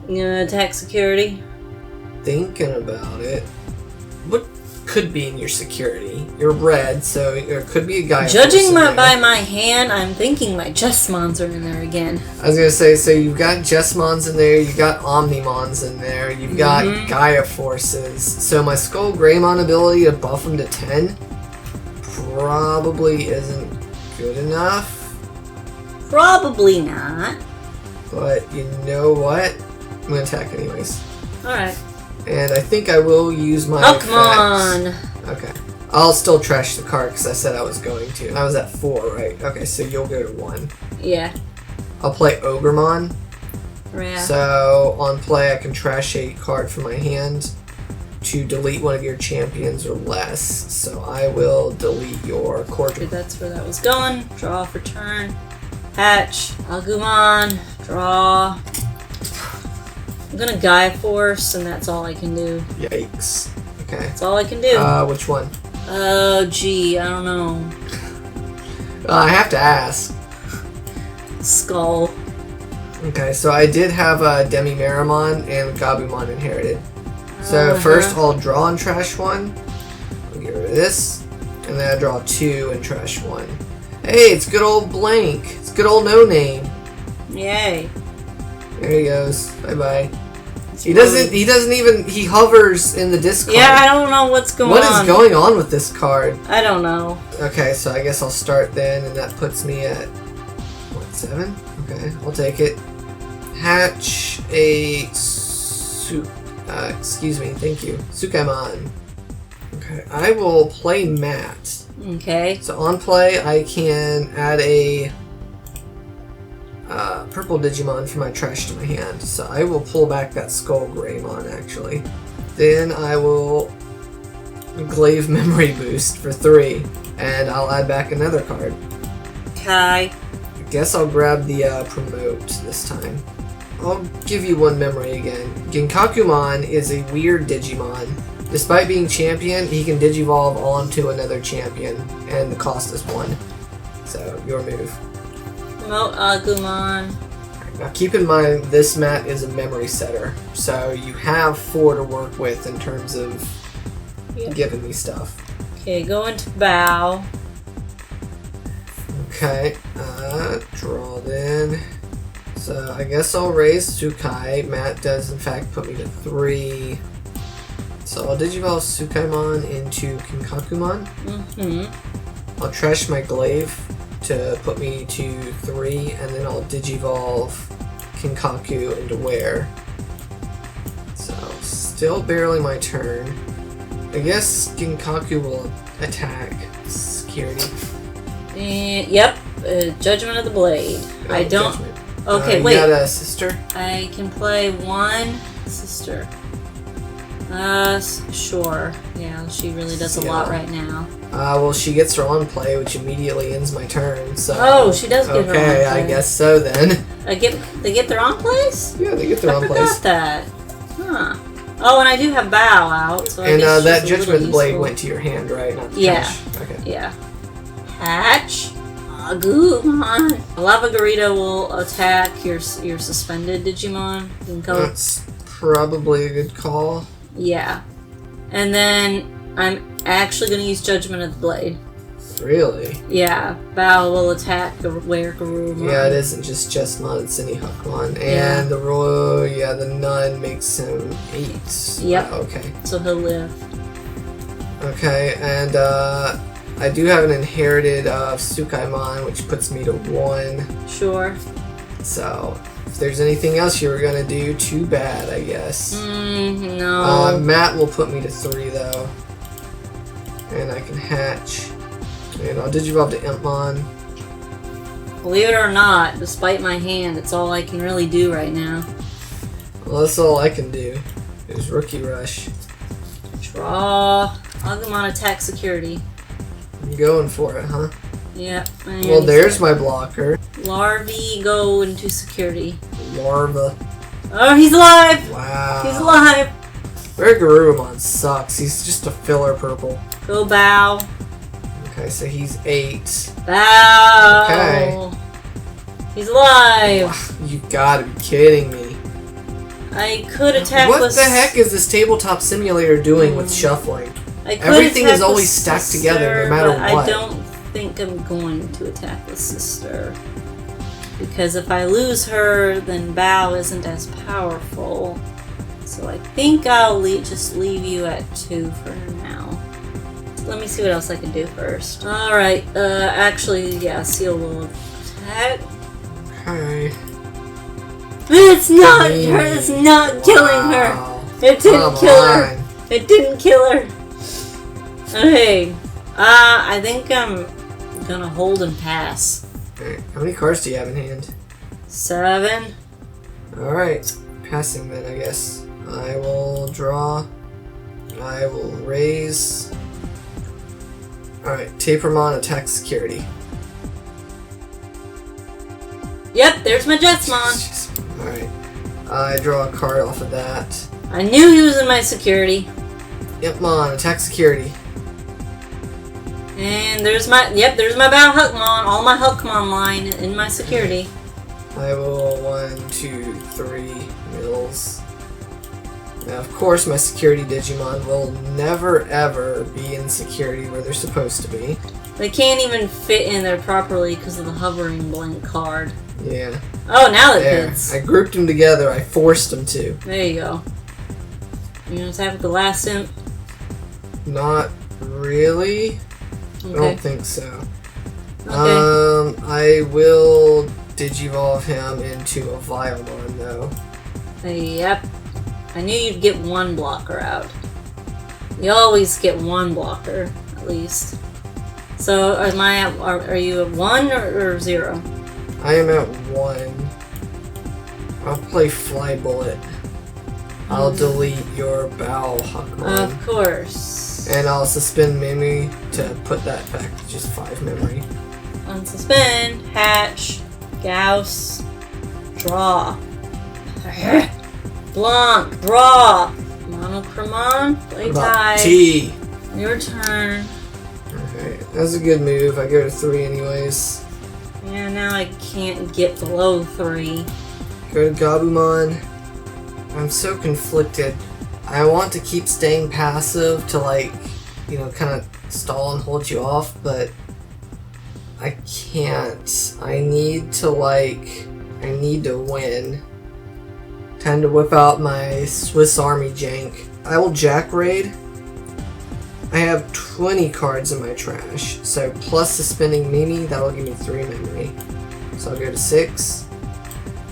You gonna attack security? Thinking about it. What could be in your security? You're red, so there could be a guy. Judging by my hand, I'm thinking my Jesmons are in there again. I was gonna say, so you've got Jesmons in there, you've got Omnimons in there, you've got Gaia Forces. So my Skull Greymon ability to buff them to 10 probably isn't good enough. Probably not. But you know what? I'm gonna attack anyways. Alright. And I think I will use my Agumon! Okay. I'll still trash the card because I said I was going to. I was at 4, right? Okay, so you'll go to 1. Yeah. I'll play Ogremon. Yeah. So, on play, I can trash a card from my hand to delete one of your champions or less. So, I will delete your Cordial. That's where that was going. Draw for turn. Hatch. Agumon. Draw. I'm gonna Gaia Force, and that's all I can do. Yikes. Okay. That's all I can do. Which one? Oh, gee, I don't know. I have to ask. Skull. Okay, so I did have a Demi-Meramon and Gabumon inherited. So first I'll draw and trash 1. I'll get rid of this. And then I draw 2 and trash 1. Hey, it's good old Blank. It's good old No Name. Yay. There he goes. Bye-bye. He doesn't even, he hovers in the discard. Yeah, I don't know what's going on. What is going on with this card? I don't know. Okay, so I guess I'll start then, and that puts me at, what, 7? Okay, I'll take it. Hatch a excuse me, thank you. Sukaimon. Okay, I will play Matt. Okay. So on play, I can add a purple Digimon from my trash to my hand. So I will pull back that Skull Greymon, actually. Then I will Glaive Memory Boost for 3, and I'll add back another card. Okay. I guess I'll grab the Promote this time. I'll give you 1 memory again. Ginkakumon is a weird Digimon. Despite being champion, he can Digivolve onto another champion, and the cost is 1. So, your move. Promote Agumon. Now keep in mind, this mat is a memory setter, so you have 4 to work with in terms of giving me stuff. Okay, go into bow. Okay, draw then. So I guess I'll raise Tsukai. Matt does in fact put me to 3. So I'll Digivolve Tsukaimon into Kinkakumon. I'll trash my Glaive to put me to 3, and then I'll Digivolve Kinkaku into Where. So, still barely my turn. I guess Kinkaku will attack security. Yep, Judgment of the Blade. Oh, I don't... Judgment. Okay, you wait. got a sister? I can play 1 sister. Sure. Yeah, she really does a lot right now. Well, she gets her on play, which immediately ends my turn, so... Oh, she does get her on play. Okay, I guess so then. They get their on plays? Yeah, they get their on plays. I forgot that. Huh. Oh, and I do have Bow out, so I and guess that Judgment Blade went to your hand, right? Not the trash. Okay. Yeah. Hatch. Agumon. Lava Garita will attack your suspended Digimon. That's probably a good call. Yeah. And then I'm actually going to use Judgment of the Blade. Really? Yeah. Bow will attack Garurumon. Yeah, it isn't just Jesmon, it's any Huckmon. And the royal, the nun makes him 8. Yep. Okay. So he'll live. Okay, and I do have an inherited Tsukaimon, which puts me to 1. Sure. So, if there's anything else you were gonna do, too bad, I guess. No. Matt will put me to 3, though. And I can hatch. And I'll Digivolve to Impmon. Believe it or not, despite my hand, it's all I can really do right now. Well, that's all I can do, is Rookie Rush. Draw. Agumon attack security. I'm going for it, huh? Yeah. Well, there's my blocker. Larvae go into security. Larva. Oh, he's alive! Wow. He's alive! Argomon sucks. He's just a filler purple. Go bow. Okay, so he's 8. Bow! Okay. He's alive! Wow, you gotta be kidding me. I could attack What the heck is this tabletop simulator doing with shuffling? Everything is always stacked together, no matter what. I don't think I'm going to attack the sister. Because if I lose her, then Bow isn't as powerful. So I think I'll just leave you at 2 for now. Let me see what else I can do first. Alright, actually, yeah, Seal will attack. Okay. It's not her! It's not killing her! It didn't kill her! It didn't kill her! Okay. I think I'm gonna hold and pass. Okay. How many cards do you have in hand? 7. Alright. Passing then, I guess. I will draw. I will raise. Alright. Tapermon attack security. Yep, there's my Jetsmon. Alright. I draw a card off of that. I knew he was in my security. Yep, Mon, attack security. And there's my Bow Huckmon, all my Huckmon line in my security. I will 1, 2, 3 mills. Now, of course, my security Digimon will never ever be in security where they're supposed to be. They can't even fit in there properly because of the hovering blank card. Yeah. Oh, now it there. fits. I grouped them together. I forced them to. There you go. You gonna attack with the last imp? Not really. Okay. I don't think so. Okay. I will Digivolve him into a Vilemon, though. Yep. I knew you'd get one blocker out. You always get one blocker, at least. So, are you at 1 or 0? I am at 1. I'll play Fly Bullet. I'll delete your Bow Huckmon. Of course. And I'll suspend memory to put that back to just 5 memory. Unsuspend, hatch, Gauss, draw. Blanc, draw. Monochromon, play tie. T. Your turn. Okay, that's a good move. I go to 3 anyways. Yeah, now I can't get below 3. Go to Gabumon. I'm so conflicted. I want to keep staying passive to, like, you know, kind of stall and hold you off, but I can't. I need to win. Time to whip out my Swiss Army jank. I will Jack Raid. I have 20 cards in my trash, so plus suspending Mimi, that'll give me 3 memory. So I'll go to 6.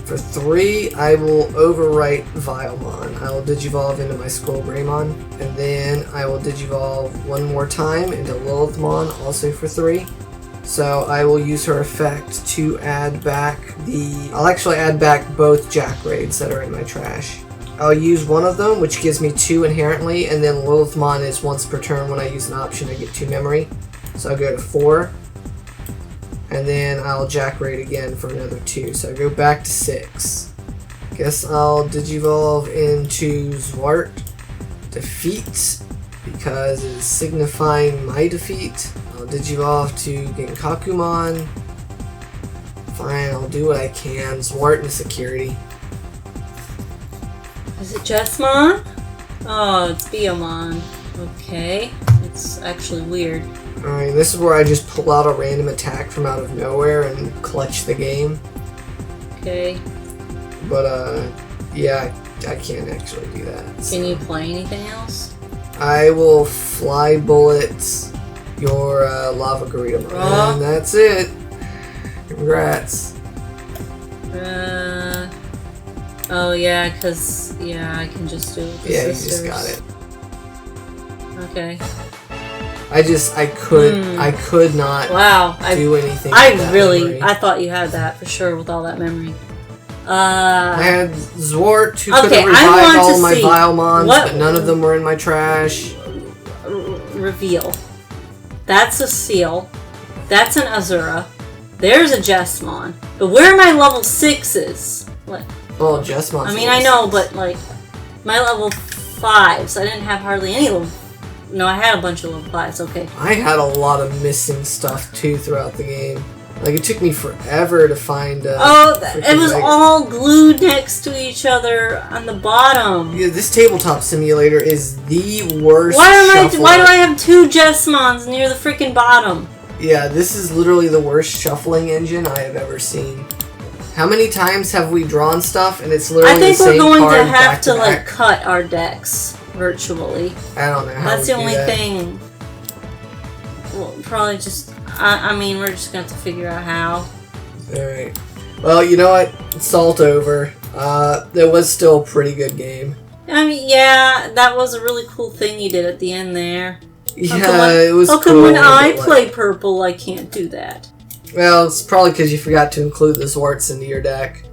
For 3, I will overwrite Vilemon. I will Digivolve into my Skullgreymon, and then I will Digivolve one more time into Lilithmon, also for 3. So I will use her effect to add back I'll actually add back both Jack Raids that are in my trash. I'll use one of them, which gives me 2 inherently, and then Lilithmon is once per turn when I use an option I get 2 memory. So I'll go to 4. And then I'll Jack Raid again for another 2. So I go back to 6. Guess I'll Digivolve into Zwart. Defeat, because it is signifying my defeat. I'll Digivolve to Genkakumon. Fine, I'll do what I can. Zwart and security. Is it Jetsmon? Oh, it's Biomon. Okay. It's actually weird. Alright, this is where I just pull out a random attack from out of nowhere and clutch the game. Okay. But, yeah, I can't actually do that. So. Can you play anything else? I will Fly Bullet your Lava Garita, and that's it. Congrats. Oh yeah, because I can just do it with the sisters. You just got it. Okay. I could not do anything. I thought you had that for sure with all that memory. I had Zwart who could have revived all my Vilemons, but none of them were in my trash. Reveal. That's a seal. That's an Azura. There's a Jessamon. But where are my level 6s? What? Well, Jessamon. I mean, I know, but like, my level 5s, I didn't have hardly any level. No, I had a bunch of level 5s, okay. I had a lot of missing stuff too throughout the game. Like, it took me forever to find it was all glued next to each other on the bottom. Yeah, this tabletop simulator is the worst. Why do I have 2 Jessamons near the freaking bottom? Yeah, this is literally the worst shuffling engine I have ever seen. How many times have we drawn stuff and it's literally the same card? I think we're going to have to like cut our decks virtually. I don't know how that's the only thing. Well, probably just. I mean, we're just going to have to figure out how. Alright. Well, you know what? Salt over. It was still a pretty good game. I mean, yeah, that was a really cool thing you did at the end there. Yeah, it was cool. How come when I play purple, I can't do that? Well, it's probably because you forgot to include the Zwarts into your deck.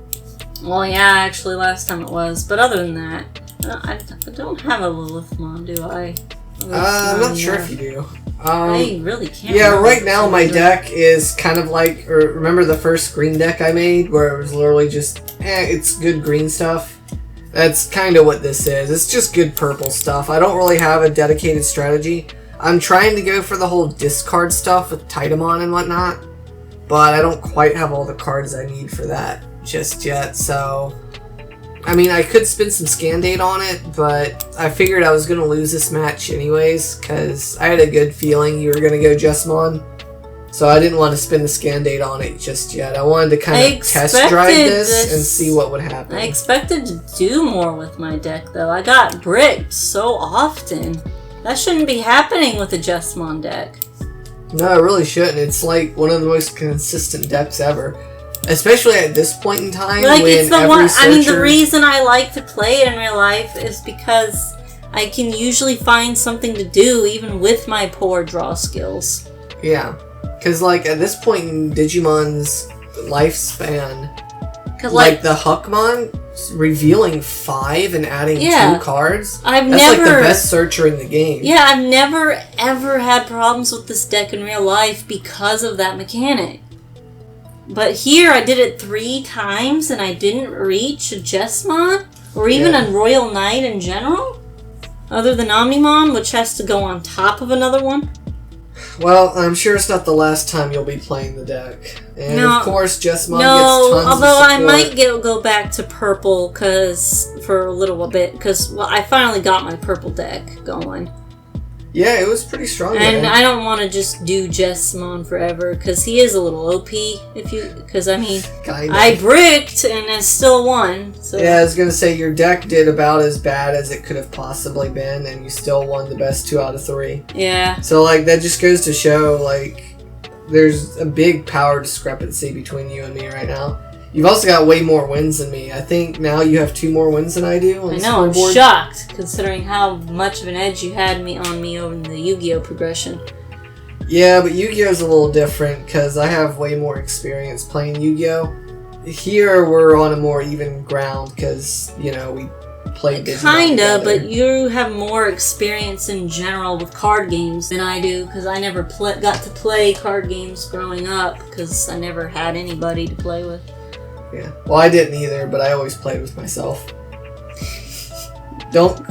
Well, yeah, actually, last time it was. But other than that, I don't have a Lilithmon, do I? I'm not sure if you do. I really can't. Yeah, right now my deck is kind of like, or remember the first green deck I made where it was literally just, it's good green stuff? That's kind of what this is. It's just good purple stuff. I don't really have a dedicated strategy. I'm trying to go for the whole discard stuff with Titamon and whatnot, but I don't quite have all the cards I need for that just yet, so... I mean, I could spend some scan date on it, but I figured I was going to lose this match anyways, because I had a good feeling you were going to go Jessamon. So I didn't want to spend the scan date on it just yet. I wanted to kind of test drive this and see what would happen. I expected to do more with my deck, though. I got bricked so often. That shouldn't be happening with a Jessamon deck. No, it really shouldn't. It's like one of the most consistent decks ever. Especially at this point in time, like, when it's the every one. searcher... I mean, the reason I like to play it in real life is because I can usually find something to do, even with my poor draw skills. Yeah, because like at this point in Digimon's lifespan, like the Huckmon revealing 5 and adding 2 cards. That's like the best searcher in the game. Yeah, I've never ever had problems with this deck in real life because of that mechanic. But here I did it 3 times and I didn't reach a Jessamon or even a Royal Knight in general, other than Omnimon, which has to go on top of another one. Well, I'm sure it's not the last time you'll be playing the deck. And of course, Jessamon gets tons of although support. I might go back to purple for a little bit, because I finally got my purple deck going. Yeah, it was pretty strong. And I don't want to just do Jessamon forever, because he is a little OP. Because I mean, I bricked and I still won. So. Yeah, I was gonna say your deck did about as bad as it could have possibly been, and you still won the best 2 out of 3. Yeah. So like that just goes to show like there's a big power discrepancy between you and me right now. You've also got way more wins than me. I think now you have 2 more wins than I do on the Scoreboard. I'm shocked, considering how much of an edge you had on me over the Yu-Gi-Oh! Progression. Yeah, but Yu-Gi-Oh's a little different, because I have way more experience playing Yu-Gi-Oh! Here, we're on a more even ground, because, you know, we play Digimon Kinda, but you have more experience in general with card games than I do, because I never got to play card games growing up, because I never had anybody to play with. Yeah. Well, I didn't either, but I always played with myself. Don't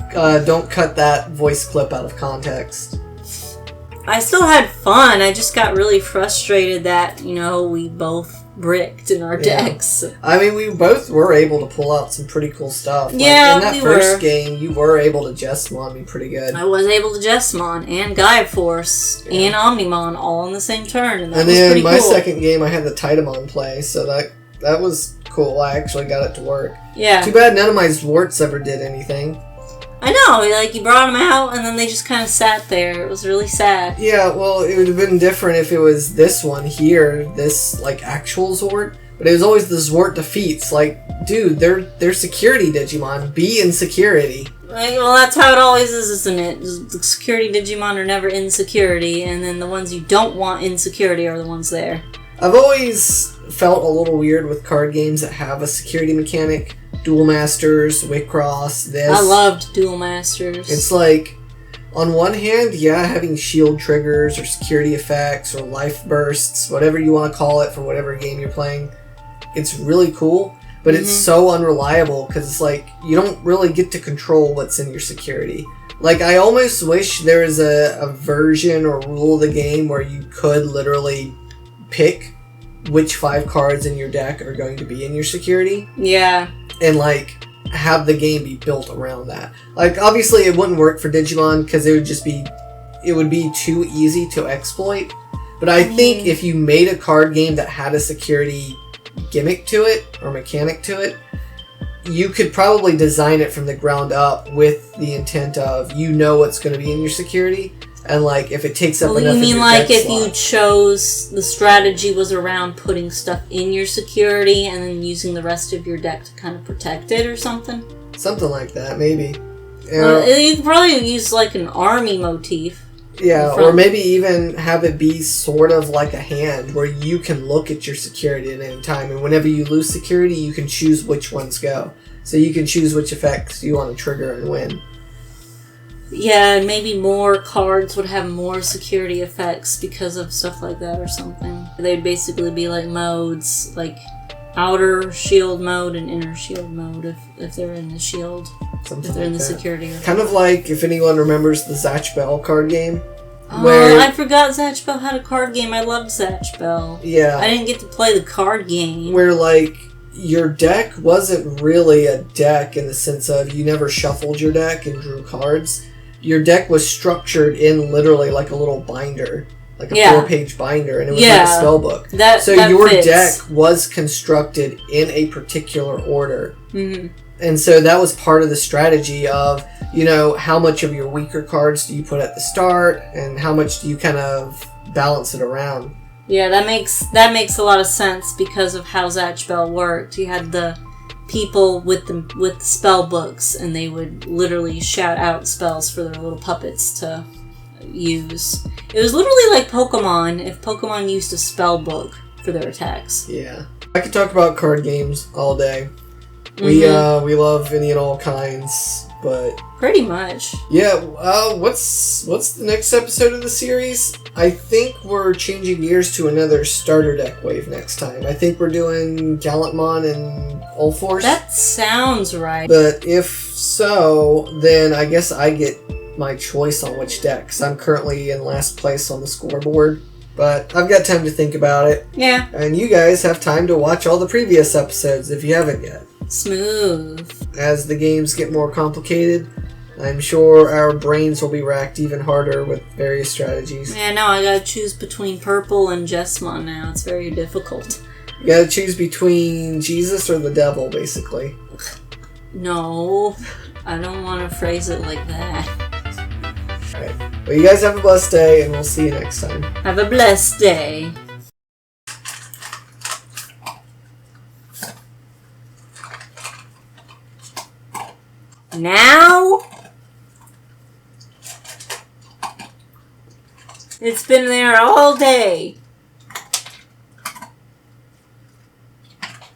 cut that voice clip out of context. I still had fun. I just got really frustrated that, you know, we both bricked in our decks. I mean, we both were able to pull out some pretty cool stuff. Like, yeah, in that first game, you were able to Jessamon me pretty good. I was able to Jessamon and Gaia Force and Omnimon all in the same turn, and that was then pretty cool. my second game, I had the Titamon play, so that was cool. I actually got it to work. Yeah. Too bad none of my Zwarts ever did anything. I know, like, you brought them out, and then they just kind of sat there. It was really sad. Yeah, well, it would have been different if it was this one here, this, like, actual Zwart. But it was always the Zwart defeats. Like, dude, they're security Digimon. Be in security. Like, well, that's how it always is, isn't it? The security Digimon are never in security, and then the ones you don't want in security are the ones there. I've always felt a little weird with card games that have a security mechanic. Duel Masters, Wicross, this. I loved Duel Masters. It's like, On one hand, yeah, having shield triggers or security effects or life bursts, whatever you want to call it for whatever game you're playing, it's really cool, but it's so unreliable because it's like you don't really get to control what's in your security. Like, I almost wish there was a version or rule of the game where you could literally pick which 5 cards in your deck are going to be in your security. Yeah. And, like, have the game be built around that. Like, obviously it wouldn't work for Digimon because it would be too easy to exploit. But I think if you made a card game that had a security gimmick to it or mechanic to it, you could probably design it from the ground up with the intent of what's going to be in your security, and like if it takes up enough. You of mean your like deck if slot. you chose the strategy was around putting stuff in your security and then using the rest of your deck to kind of protect it or something? Something like that, maybe. You could probably use like an army motif. Yeah, or maybe even have it be sort of like a hand where you can look at your security at any time, and whenever you lose security, you can choose which ones go. So you can choose which effects you want to trigger and when. Yeah, and maybe more cards would have more security effects because of stuff like that or something. They'd basically be like modes, like outer shield mode and inner shield mode if they're in the shield. Something if they're in the that. security. Kind of like if anyone remembers the Zatch Bell card game. Oh, I forgot Zatch Bell had a card game. I loved Zatch Bell. Yeah. I didn't get to play the card game. Where, like, your deck wasn't really a deck in the sense of you never shuffled your deck and drew cards. Your deck was structured in literally like a little binder. Like a 4-page binder, and it was like a spell book. That your fits. deck was constructed in a particular order. Mm-hmm. And so that was part of the strategy of, how much of your weaker cards do you put at the start, and how much do you kind of balance it around. Yeah, that makes a lot of sense because of how Zatch Bell worked. You had the people with the spell books, and they would literally shout out spells for their little puppets to use. It was literally like Pokemon if Pokemon used a spell book for their attacks. Yeah. I could talk about card games all day. We love any and all kinds, but pretty much. Yeah, what's the next episode of the series? I think we're changing gears to another starter deck wave next time. I think we're doing Gallantmon and Ulforce. That sounds right. But if so, then I guess I get my choice on which deck, because I'm currently in last place on the scoreboard. But I've got time to think about it. Yeah. And you guys have time to watch all the previous episodes if you haven't yet. Smooth. As the games get more complicated, I'm sure our brains will be racked even harder with various strategies. Yeah, no, I gotta choose between Purple and Jessmon now. It's very difficult. You gotta choose between Jesus or the devil, basically. No, I don't want to phrase it like that. Alright. Well, you guys have a blessed day, and we'll see you next time. Have a blessed day. Now? It's been there all day.